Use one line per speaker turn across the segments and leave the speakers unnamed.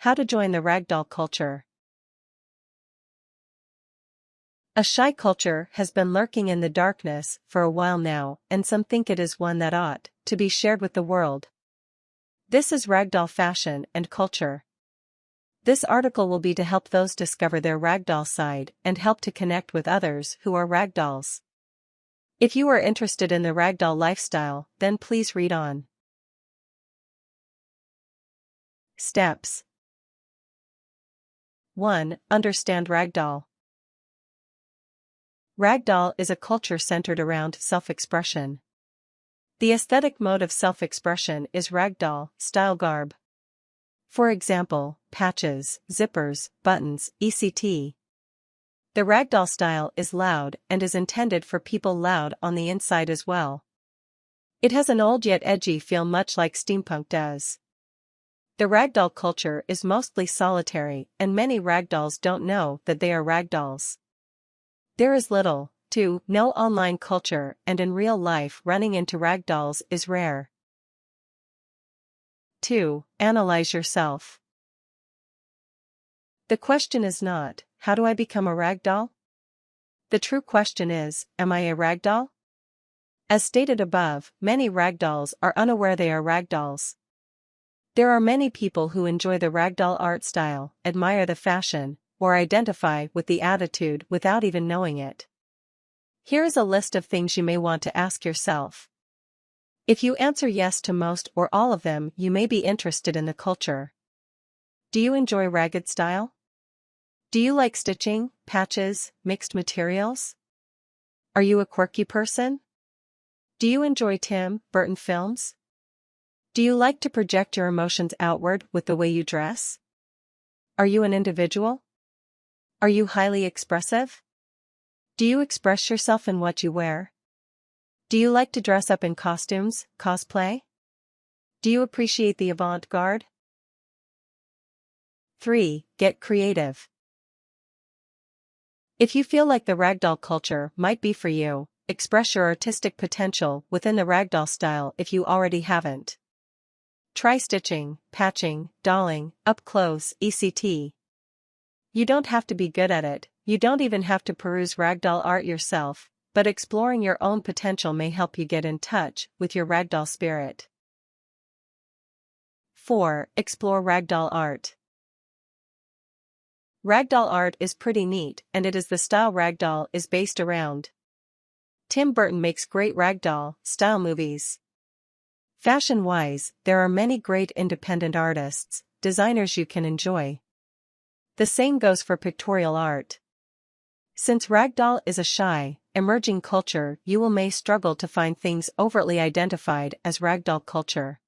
How to join the Ragdoll culture. A shy culture has been lurking in the darkness for a while now, and some think it is one that ought to be shared with the world. This is Ragdoll fashion and culture. This article will be to help those discover their Ragdoll side and help to connect with others who are Ragdolls. If you are interested in the Ragdoll lifestyle, then please read on. Steps. 1. Understand Ragdoll. Ragdoll is a culture centered around self-expression. The aesthetic mode of self-expression is Ragdoll style garb. For example, patches, zippers, buttons, etc. The Ragdoll style is loud and is intended for people loud on the inside as well. It has an old yet edgy feel, much like steampunk does. The Ragdoll culture is mostly solitary, and many Ragdolls don't know that they are Ragdolls. There is little to no online culture, and in real life running into Ragdolls is rare. 2. Analyze yourself. The question is not, how do I become a Ragdoll? The true question is, am I a Ragdoll? As stated above, many Ragdolls are unaware they are Ragdolls. There are many people who enjoy the Ragdoll art style, admire the fashion, or identify with the attitude without even knowing it. Here is a list of things you may want to ask yourself. If you answer yes to most or all of them, you may be interested in the culture. Do you enjoy ragged style? Do you like stitching, patches, mixed materials? Are you a quirky person? Do you enjoy Tim Burton films? Do you like to project your emotions outward with the way you dress? Are you an individual? Are you highly expressive? Do you express yourself in what you wear? Do you like to dress up in costumes, cosplay? Do you appreciate the avant-garde? 3. Get creative. If you feel like the Ragdoll culture might be for you, express your artistic potential within the Ragdoll style if you already haven't. Try stitching, patching, dolling, up close, etc. You don't have to be good at it, you don't even have to peruse Ragdoll art yourself, but exploring your own potential may help you get in touch with your Ragdoll spirit. 4. Explore Ragdoll art. Ragdoll art is pretty neat, and it is the style Ragdoll is based around. Tim Burton makes great Ragdoll style movies. Fashion-wise, there are many great independent artists, designers you can enjoy. The same goes for pictorial art. Since Ragdoll is a shy, emerging culture, you may struggle to find things overtly identified as Ragdoll culture.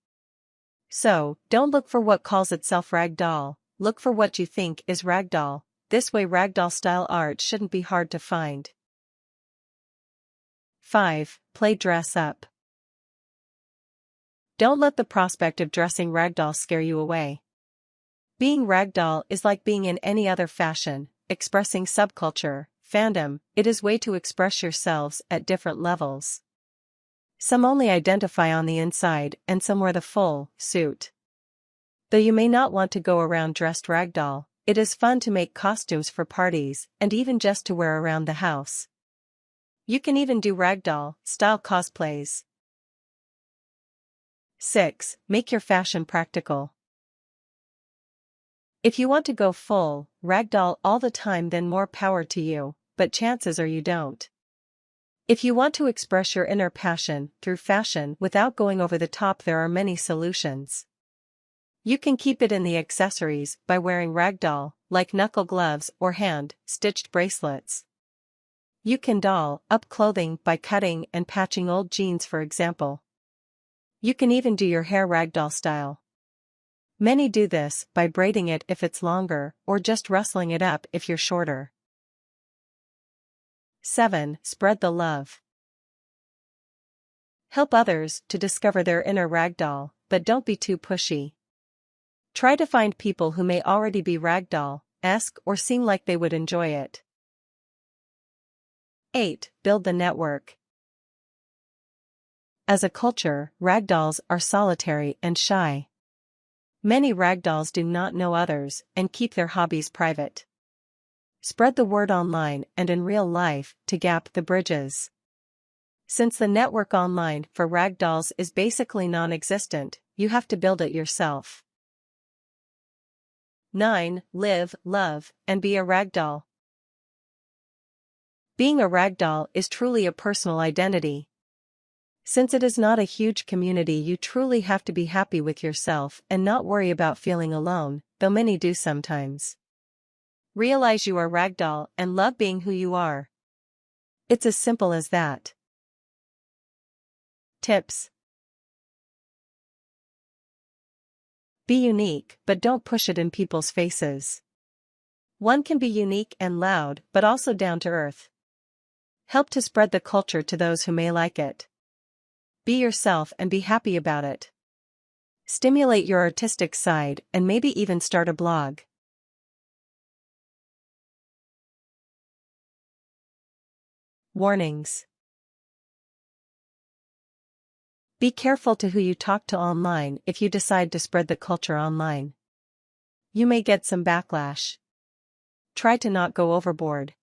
So, don't look for what calls itself Ragdoll, look for what you think is Ragdoll. This way Ragdoll style art shouldn't be hard to find. 5. Play dress up. Don't let the prospect of dressing Ragdoll scare you away. Being Ragdoll is like being in any other fashion, expressing subculture, fandom. It is a way to express yourselves at different levels. Some only identify on the inside, and some wear the full suit. Though you may not want to go around dressed Ragdoll, it is fun to make costumes for parties, and even just to wear around the house. You can even do Ragdoll style cosplays. 6. Make your fashion practical. If you want to go full Ragdoll all the time, then more power to you, but chances are you don't. If you want to express your inner passion through fashion without going over the top, there are many solutions. You can keep it in the accessories by wearing Ragdoll, like knuckle gloves or hand-stitched bracelets. You can doll up clothing by cutting and patching old jeans, for example. You can even do your hair Ragdoll style. Many do this by braiding it if it's longer, or just rustling it up if you're shorter. 7. Spread the love. Help others to discover their inner Ragdoll, but don't be too pushy. Try to find people who may already be Ragdoll-esque or seem like they would enjoy it. 8. Build the network. As a culture, Ragdolls are solitary and shy. Many ragdolls do not know others and keep their hobbies private. Spread the word online and in real life to gap the bridges. Since the network online for ragdolls is basically non-existent, you have to build it yourself. 9. Live, love, and be a ragdoll. Being a ragdoll is truly a personal identity. Since it is not a huge community, you truly have to be happy with yourself and not worry about feeling alone, though many do sometimes. Realize you are ragdoll and love being who you are. It's as simple as that. Tips. Be unique, but don't push it in people's faces. One can be unique and loud, but also down to earth. Help to spread the culture to those who may like it. Be yourself and be happy about it. Stimulate your artistic side and maybe even start a blog. Warnings. Be careful to who you talk to online if you decide to spread the culture online. You may get some backlash. Try to not go overboard.